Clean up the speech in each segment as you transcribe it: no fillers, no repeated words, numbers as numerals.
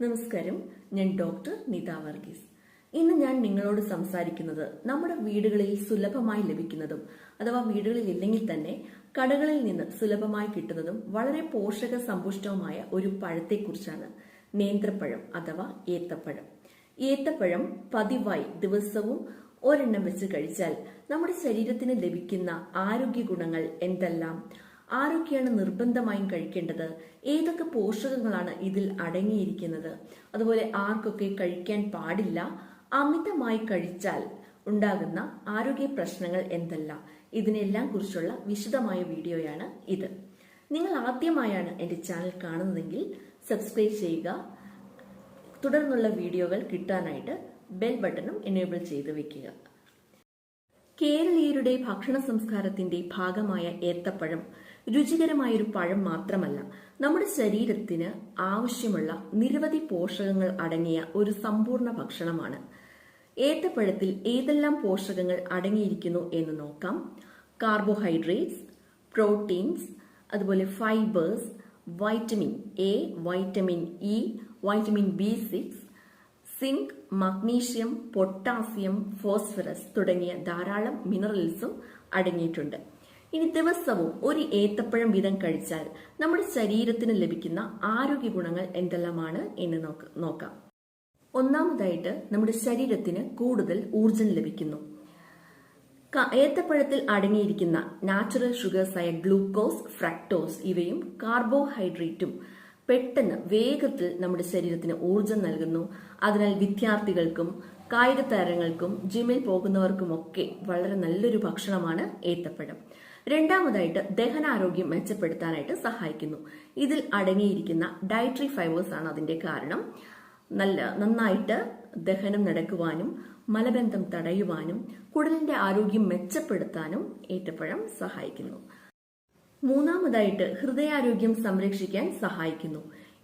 നമസ്കാരം, ഞാൻ ഡോക്ടർ നിത വർഗീസ്. ഇന്ന് ഞാൻ നിങ്ങളോട് സംസാരിക്കുന്നത് നമ്മുടെ വീടുകളിൽ സുലഭമായി ലഭിക്കുന്നതും അഥവാ വീടുകളിൽ ഇല്ലെങ്കിൽ തന്നെ കടകളിൽ നിന്ന് സുലഭമായി കിട്ടുന്നതും വളരെ പോഷക സമ്പുഷ്ടവുമായ ഒരു പഴത്തെക്കുറിച്ചാണ്. നേന്ത്രപ്പഴം അഥവാ ഏത്തപ്പഴം. ഏത്തപ്പഴം പതിവായി ദിവസവും ഒരെണ്ണം വെച്ച് കഴിച്ചാൽ നമ്മുടെ ശരീരത്തിന് ലഭിക്കുന്ന ആരോഗ്യ ഗുണങ്ങൾ എന്തെല്ലാം, ആരൊക്കെയാണ് നിർബന്ധമായും കഴിക്കേണ്ടത്, ഏതൊക്കെ പോഷകങ്ങളാണ് ഇതിൽ അടങ്ങിയിരിക്കുന്നത്, അതുപോലെ ആർക്കൊക്കെ കഴിക്കാൻ പാടില്ല, അമിതമായി കഴിച്ചാൽ ഉണ്ടാകുന്ന ആരോഗ്യ പ്രശ്നങ്ങൾ എന്തെല്ലാം, ഇതിനെല്ലാം കുറിച്ചുള്ള വിശദമായ വീഡിയോയാണ് ഇത്. നിങ്ങൾ ആദ്യമായാണ് എൻ്റെ ചാനൽ കാണുന്നതെങ്കിൽ സബ്സ്ക്രൈബ് ചെയ്യുക. തുടർന്നുള്ള വീഡിയോകൾ കിട്ടാനായിട്ട് ബെൽ ബട്ടണും എനേബിൾ ചെയ്ത് വെക്കുക. കേരളീയരുടെ ഭക്ഷണ സംസ്കാരത്തിന്റെ ഭാഗമായ ഏത്തപ്പഴം രുചികരമായൊരു പഴം മാത്രമല്ല, നമ്മുടെ ശരീരത്തിന് ആവശ്യമുള്ള നിരവധി പോഷകങ്ങൾ അടങ്ങിയ ഒരു സമ്പൂർണ്ണ ഭക്ഷണമാണ്. ഏത്തപ്പഴത്തിൽ ഏതെല്ലാം പോഷകങ്ങൾ അടങ്ങിയിരിക്കുന്നു എന്ന് നോക്കാം. കാർബോഹൈഡ്രേറ്റ്സ്, പ്രോട്ടീൻസ്, അതുപോലെ fibres, vitamin A, vitamin E, vitamin B6, zinc, magnesium, potassium, phosphorus തുടങ്ങിയ ധാരാളം മിനറൽസും അടങ്ങിയിട്ടുണ്ട്. ഇനി ദിവസവും ഒരു ഏത്തപ്പഴം വീതം കഴിച്ചാൽ നമ്മുടെ ശരീരത്തിന് ലഭിക്കുന്ന ആരോഗ്യ ഗുണങ്ങൾ എന്തെല്ലാമാണ് എന്ന് നോക്കാം. ഒന്നാമതായിട്ട് നമ്മുടെ ശരീരത്തിന് കൂടുതൽ ഊർജം ലഭിക്കുന്നു. ഏത്തപ്പഴത്തിൽ അടങ്ങിയിരിക്കുന്ന നാച്ചുറൽ ഷുഗേഴ്സായ ഗ്ലൂക്കോസ്, ഫ്രക്ടോസ് ഇവയും കാർബോഹൈഡ്രേറ്റും പെട്ടെന്ന് വേഗത്തിൽ നമ്മുടെ ശരീരത്തിന് ഊർജം നൽകുന്നു. അതിനാൽ വിദ്യാർത്ഥികൾക്കും കായിക താരങ്ങൾക്കും ജിമ്മിൽ പോകുന്നവർക്കുമൊക്കെ വളരെ നല്ലൊരു ഭക്ഷണമാണ് ഏത്തപ്പഴം. രണ്ടാമതായിട്ട് ദഹനാരോഗ്യം മെച്ചപ്പെടുത്താനായിട്ട് സഹായിക്കുന്നു. ഇതിൽ അടങ്ങിയിരിക്കുന്ന ഡയറ്ററി ഫൈബേഴ്സ് ആണ് അതിന്റെ കാരണം. നന്നായിട്ട് ദഹനം നടക്കുവാനും മലബന്ധം തടയുവാനും കുടലിന്റെ ആരോഗ്യം മെച്ചപ്പെടുത്താനും ഏത്തപ്പഴം സഹായിക്കുന്നു. മൂന്നാമതായിട്ട് ഹൃദയാരോഗ്യം സംരക്ഷിക്കാൻ സഹായിക്കുന്നു.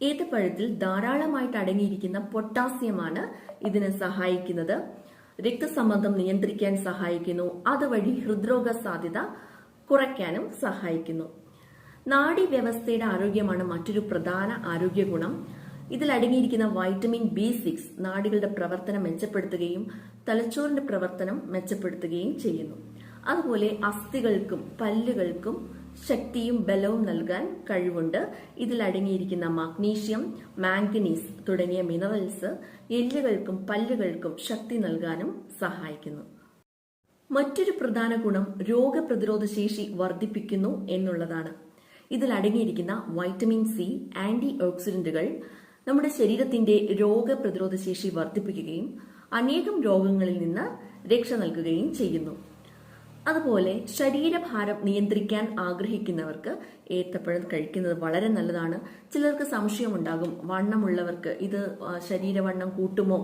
ഏത്തപ്പഴത്തിൽ ധാരാളമായിട്ട് അടങ്ങിയിരിക്കുന്ന പൊട്ടാസ്യമാണ് ഇതിനെ സഹായിക്കുന്നത്. രക്തസമ്മർദ്ദം നിയന്ത്രിക്കാൻ സഹായിക്കുന്നു. അതുവഴി ഹൃദ്രോഗ സാധ്യത കുറയ്ക്കാനും സഹായിക്കുന്നു. നാഡീവ്യവസ്ഥയുടെ ആരോഗ്യമാണ് മറ്റൊരു പ്രധാന ആരോഗ്യ ഗുണം. ഇതിൽ അടങ്ങിയിരിക്കുന്ന വൈറ്റമിൻ B6 നാഡികളുടെ പ്രവർത്തനം മെച്ചപ്പെടുത്തുകയും തലച്ചോറിന്റെ പ്രവർത്തനം മെച്ചപ്പെടുത്തുകയും ചെയ്യുന്നു. അതുപോലെ അസ്ഥികൾക്കും പല്ലുകൾക്കും ശക്തിയും ബലവും നൽകാൻ കഴിവുണ്ട്. ഇതിൽ അടങ്ങിയിരിക്കുന്ന മഗ്നീഷ്യം, മാംഗനീസ് തുടങ്ങിയ മിനറൽസ് എല്ലുകൾക്കും പല്ലുകൾക്കും ശക്തി നൽകാനും സഹായിക്കുന്നു. മറ്റൊരു പ്രധാന ഗുണം രോഗപ്രതിരോധ ശേഷി വർദ്ധിപ്പിക്കുന്നു എന്നുള്ളതാണ്. ഇതിൽ അടങ്ങിയിരിക്കുന്ന വൈറ്റമിൻ C, ആന്റി ഓക്സിഡന്റുകൾ നമ്മുടെ ശരീരത്തിന്റെ രോഗപ്രതിരോധ ശേഷി വർദ്ധിപ്പിക്കുകയും അനേകം രോഗങ്ങളിൽ നിന്ന് രക്ഷ നൽകുകയും ചെയ്യുന്നു. അതുപോലെ ശരീരഭാരം നിയന്ത്രിക്കാൻ ആഗ്രഹിക്കുന്നവർക്ക് ഏത്തപ്പഴം കഴിക്കുന്നത് വളരെ നല്ലതാണ്. ചിലർക്ക് സംശയമുണ്ടാകും, വണ്ണമുള്ളവർക്ക് ഇത് ശരീരവണ്ണം കൂട്ടുമോ,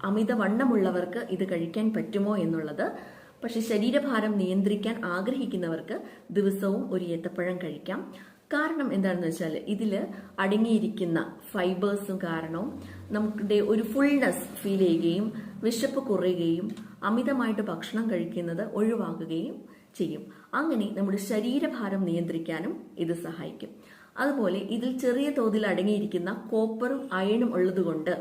അമിതവണ്ണമുള്ളവർക്ക് ഇത് കഴിക്കാൻ പറ്റുമോ എന്നുള്ളത്. പക്ഷെ ശരീരഭാരം നിയന്ത്രിക്കാൻ ആഗ്രഹിക്കുന്നവർക്ക് ദിവസവും ഒരു ഏത്തപ്പഴം കഴിക്കാം. കാരണം എന്താണെന്ന് വെച്ചാൽ ഇതിൽ അടങ്ങിയിരിക്കുന്ന ഫൈബേഴ്സും കാരണവും നമ്മുടെ ഒരു ഫുൾനെസ് ഫീൽ ചെയ്യുകയും വിശപ്പ് കുറയുകയും അമിതമായിട്ട് ഭക്ഷണം കഴിക്കുന്നത് ഒഴിവാക്കുകയും ചെയ്യും. അങ്ങനെ നമ്മുടെ ശരീരഭാരം നിയന്ത്രിക്കാനും ഇത് സഹായിക്കും. അതുപോലെ ഇതിൽ ചെറിയ തോതിൽ അടങ്ങിയിരിക്കുന്ന കോപ്പറും അയണും ഉള്ളതുകൊണ്ട്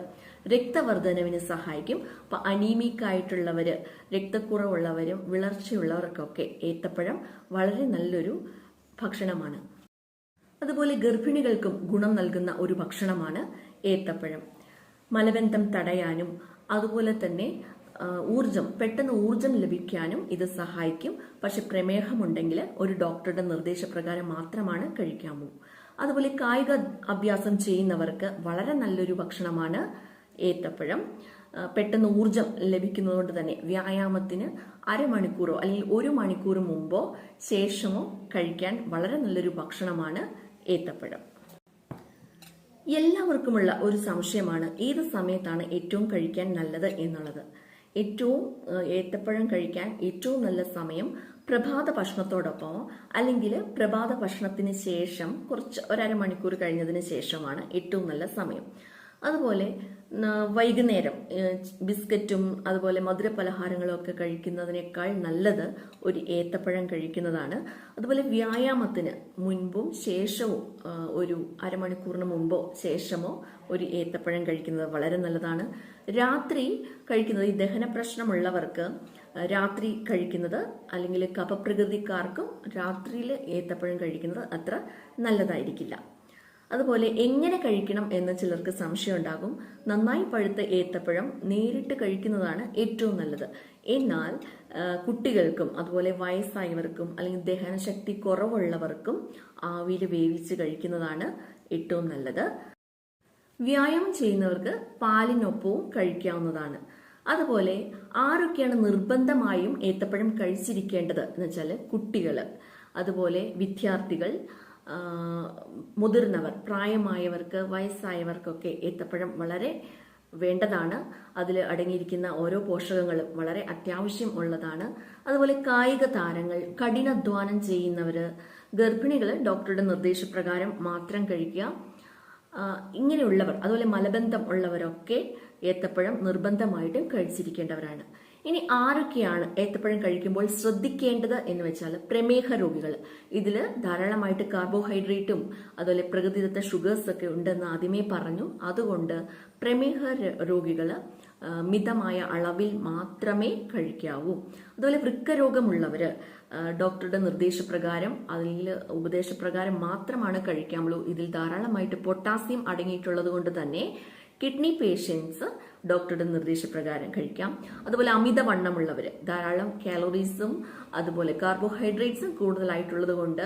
രക്തവർദ്ധനവിന് സഹായിക്കും. അപ്പൊ അനീമിക് ആയിട്ടുള്ളവര്, രക്തക്കുറവുള്ളവരും വിളർച്ചയുള്ളവർക്കൊക്കെ ഏത്തപ്പഴം വളരെ നല്ലൊരു ഭക്ഷണമാണ്. അതുപോലെ ഗർഭിണികൾക്കും ഗുണം നൽകുന്ന ഒരു ഭക്ഷണമാണ് ഏത്തപ്പഴം. മലബന്ധം തടയാനും അതുപോലെ തന്നെ പെട്ടെന്ന് ഊർജം ലഭിക്കാനും ഇത് സഹായിക്കും. പക്ഷെ പ്രമേഹമുണ്ടെങ്കിൽ ഒരു ഡോക്ടറുടെ നിർദ്ദേശപ്രകാരം മാത്രമാണ് കഴിക്കാമൂ. അതുപോലെ കായിക അഭ്യാസം ചെയ്യുന്നവർക്ക് വളരെ നല്ലൊരു ഭക്ഷണമാണ് ഏത്തപ്പഴം. പെട്ടെന്ന് ഊർജം ലഭിക്കുന്നതുകൊണ്ട് തന്നെ വ്യായാമത്തിന് അരമണിക്കൂറോ അല്ലെങ്കിൽ 1 മണിക്കൂർ മുമ്പോ ശേഷമോ കഴിക്കാൻ വളരെ നല്ലൊരു ഭക്ഷണമാണ് ഏത്തപ്പഴം. എല്ലാവർക്കുമുള്ള ഒരു സംശയമാണ് ഏത് സമയത്താണ് ഏറ്റവും കഴിക്കാൻ നല്ലത് എന്നുള്ളത്. ഏത്തപ്പഴം കഴിക്കാൻ ഏറ്റവും നല്ല സമയം പ്രഭാത ഭക്ഷണത്തോടൊപ്പമോ അല്ലെങ്കിൽ പ്രഭാത ഭക്ഷണത്തിന് ശേഷം 1 അരമണിക്കൂർ കഴിഞ്ഞതിന് ശേഷമാണ് ഏറ്റവും നല്ല സമയം. അതുപോലെ വൈകുന്നേരം ബിസ്ക്കറ്റും അതുപോലെ മധുര പലഹാരങ്ങളും ഒക്കെ കഴിക്കുന്നതിനേക്കാൾ നല്ലത് ഒരു ഏത്തപ്പഴം കഴിക്കുന്നതാണ്. അതുപോലെ വ്യായാമത്തിന് മുൻപും ശേഷവും ഒരു അരമണിക്കൂറിന് മുമ്പോ ശേഷമോ ഒരു ഏത്തപ്പഴം കഴിക്കുന്നത് വളരെ നല്ലതാണ്. രാത്രി കഴിക്കുന്നത്, ഈ ദഹന പ്രശ്നമുള്ളവർക്ക് രാത്രി കഴിക്കുന്നത്, അല്ലെങ്കിൽ കഫപ്രകൃതിക്കാർക്കും രാത്രിയിൽ ഏത്തപ്പഴം കഴിക്കുന്നത് അത്ര നല്ലതായിരിക്കില്ല. അതുപോലെ എങ്ങനെ കഴിക്കണം എന്ന് ചിലർക്ക് സംശയം ഉണ്ടാകും. നന്നായി പഴുത്ത ഏത്തപ്പഴം നേരിട്ട് കഴിക്കുന്നതാണ് ഏറ്റവും നല്ലത്. എന്നാൽ കുട്ടികൾക്കും അതുപോലെ വയസ്സായവർക്കും അല്ലെങ്കിൽ ദഹനശക്തി കുറവുള്ളവർക്കും ആവിയിൽ വേവിച്ച് കഴിക്കുന്നതാണ് ഏറ്റവും നല്ലത്. വ്യായാമം ചെയ്യുന്നവർക്ക് പാലിനൊപ്പവും കഴിക്കാവുന്നതാണ്. അതുപോലെ ആരൊക്കെയാണ് നിർബന്ധമായും ഏത്തപ്പഴം കഴിച്ചിരിക്കേണ്ടത് എന്ന് വെച്ചാൽ കുട്ടികൾ, അതുപോലെ വിദ്യാർത്ഥികൾ, മുതിർന്നവർ, പ്രായമായവർക്ക്, വയസ്സായവർക്കൊക്കെ ഏത്തപ്പഴം വളരെ വേണ്ടതാണ്. അതിൽ അടങ്ങിയിരിക്കുന്ന ഓരോ പോഷകങ്ങളും വളരെ അത്യാവശ്യം ഉള്ളതാണ്. അതുപോലെ കായിക താരങ്ങൾ, കഠിനാധ്വാനം ചെയ്യുന്നവര്, ഗർഭിണികൾ ഡോക്ടറുടെ നിർദ്ദേശപ്രകാരം മാത്രം കഴിക്കുക. ഇങ്ങനെയുള്ളവർ, അതുപോലെ മലബന്ധം ഉള്ളവരൊക്കെ ഏത്തപ്പഴം നിർബന്ധമായിട്ടും കഴിച്ചിരിക്കേണ്ടവരാണ്. ഇനി ആരൊക്കെയാണ് ഏത്തപ്പഴം കഴിക്കുമ്പോൾ ശ്രദ്ധിക്കേണ്ടത് എന്ന് വെച്ചാൽ പ്രമേഹ രോഗികൾ. ഇതിൽ ധാരാളമായിട്ട് കാർബോഹൈഡ്രേറ്റും അതുപോലെ പ്രകൃതിദത്ത ഷുഗേഴ്സ് ഒക്കെ ഉണ്ടെന്ന് ആദ്യമേ പറഞ്ഞു. അതുകൊണ്ട് പ്രമേഹ രോഗികൾ മിതമായ അളവിൽ മാത്രമേ കഴിക്കാവൂ. അതുപോലെ വൃക്ക രോഗമുള്ളവര് ഡോക്ടറുടെ നിർദ്ദേശപ്രകാരം, അതിൽ ഉപദേശപ്രകാരം മാത്രമാണ് കഴിക്കാമുള്ളൂ. ഇതിൽ ധാരാളമായിട്ട് പൊട്ടാസ്യം അടങ്ങിയിട്ടുള്ളത് കൊണ്ട് തന്നെ കിഡ്നി പേഷ്യൻസ് ഡോക്ടറുടെ നിർദ്ദേശപ്രകാരം കഴിക്കാം. അതുപോലെ അമിതവണ്ണമുള്ളവർ, ധാരാളം കാലറീസും അതുപോലെ കാർബോഹൈഡ്രേറ്റ്സും കൂടുതലായിട്ടുള്ളത് കൊണ്ട്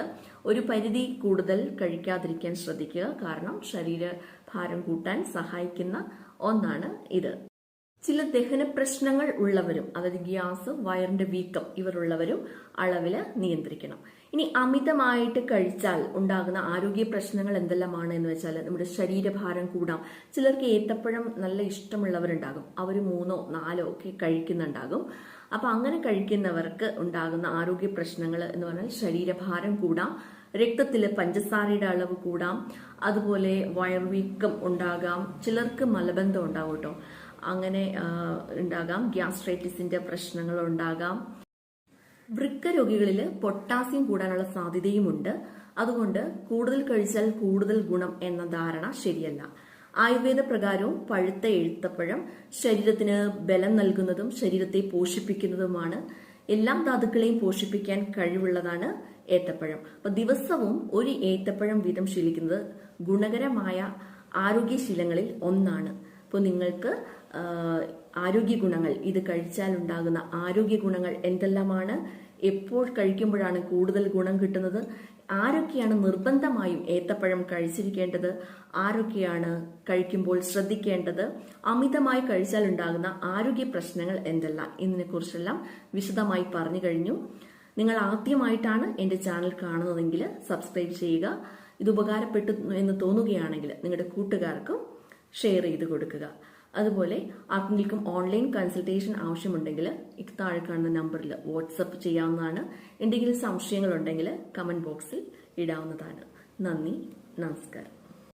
ഒരു പരിധി കൂടുതൽ കഴിക്കാതിരിക്കാൻ ശ്രദ്ധിക്കുക. കാരണം ശരീരഭാരം കൂട്ടാൻ സഹായിക്കുന്ന ഒന്നാണ് ഇത്. ചില ദഹന പ്രശ്നങ്ങൾ ഉള്ളവരും, അതായത് ഗ്യാസ്, വയറിന്റെ വീക്കം ഇവരുള്ളവരും അളവിൽ നിയന്ത്രിക്കണം. ഇനി അമിതമായിട്ട് കഴിച്ചാൽ ഉണ്ടാകുന്ന ആരോഗ്യ പ്രശ്നങ്ങൾ എന്തെല്ലാമാണ് എന്ന് വെച്ചാൽ നമ്മുടെ ശരീരഭാരം കൂടാം. ചിലർക്ക് ഏത്തപ്പഴം നല്ല ഇഷ്ടമുള്ളവരുണ്ടാകും, അവർ 3 or 4 ഒക്കെ കഴിക്കുന്നുണ്ടാകും. അപ്പൊ അങ്ങനെ കഴിക്കുന്നവർക്ക് ഉണ്ടാകുന്ന ആരോഗ്യ പ്രശ്നങ്ങൾ എന്ന് പറഞ്ഞാൽ ശരീരഭാരം കൂടാം, രക്തത്തില് പഞ്ചസാരയുടെ അളവ് കൂടാം, അതുപോലെ വയർവീക്കം ഉണ്ടാകാം, ചിലർക്ക് മലബന്ധം ഉണ്ടാകും കേട്ടോ, അങ്ങനെ ഉണ്ടാകാം, ഗ്യാസ്ട്രൈറ്റിസിന്റെ പ്രശ്നങ്ങൾ ഉണ്ടാകാം. വൃക്ക രോഗികളിൽ പൊട്ടാസ്യം കൂടാനുള്ള സാധ്യതയുമുണ്ട്. അതുകൊണ്ട് കൂടുതൽ കഴിച്ചാൽ കൂടുതൽ ഗുണം എന്ന ധാരണ ശരിയല്ല. ആയുർവേദ പ്രകാരവും പഴുത്ത ഏത്തപ്പഴം ശരീരത്തിന് ബലം നൽകുന്നതും ശരീരത്തെ പോഷിപ്പിക്കുന്നതുമാണ്. എല്ലാ ധാതുക്കളെയും പോഷിപ്പിക്കാൻ കഴിവുള്ളതാണ് ഏത്തപ്പഴം. അപ്പൊ ദിവസവും ഒരു ഏത്തപ്പഴം വീതം ശീലിക്കുന്നത് ഗുണകരമായ ആരോഗ്യശീലങ്ങളിൽ ഒന്നാണ്. അപ്പോൾ നിങ്ങൾക്ക് ആരോഗ്യ ഗുണങ്ങൾ, ഇത് കഴിച്ചാൽ ഉണ്ടാകുന്ന ആരോഗ്യ ഗുണങ്ങൾ എന്തെല്ലാമാണ്, എപ്പോൾ കഴിക്കുമ്പോഴാണ് കൂടുതൽ ഗുണം കിട്ടുന്നത്, ആരൊക്കെയാണ് നിർബന്ധമായും ഏത്തപ്പഴം കഴിച്ചിരിക്കേണ്ടത്, ആരൊക്കെയാണ് കഴിക്കുമ്പോൾ ശ്രദ്ധിക്കേണ്ടത്, അമിതമായി കഴിച്ചാൽ ഉണ്ടാകുന്ന ആരോഗ്യ പ്രശ്നങ്ങൾ എന്തെല്ലാം, ഇതിനെക്കുറിച്ചെല്ലാം വിശദമായി പറഞ്ഞു കഴിഞ്ഞു. നിങ്ങൾ ആദ്യമായിട്ടാണ് എൻ്റെ ചാനൽ കാണുന്നതെങ്കിൽ സബ്സ്ക്രൈബ് ചെയ്യുക. ഇത് ഉപകാരപ്പെട്ടു എന്ന് തോന്നുകയാണെങ്കിൽ നിങ്ങളുടെ കൂട്ടുകാർക്കും ഷെയർ ചെയ്ത് കൊടുക്കുക. അതുപോലെ ആർക്കെങ്കിലും ഓൺലൈൻ കൺസൾട്ടേഷൻ ആവശ്യമുണ്ടെങ്കിൽ താഴെ കാണുന്ന നമ്പറിൽ വാട്സപ്പ് ചെയ്യാവുന്നതാണ്. എന്തെങ്കിലും സംശയങ്ങളുണ്ടെങ്കിൽ കമന്റ് ബോക്സിൽ ഇടാവുന്നതാണ്. നന്ദി, നമസ്കാരം.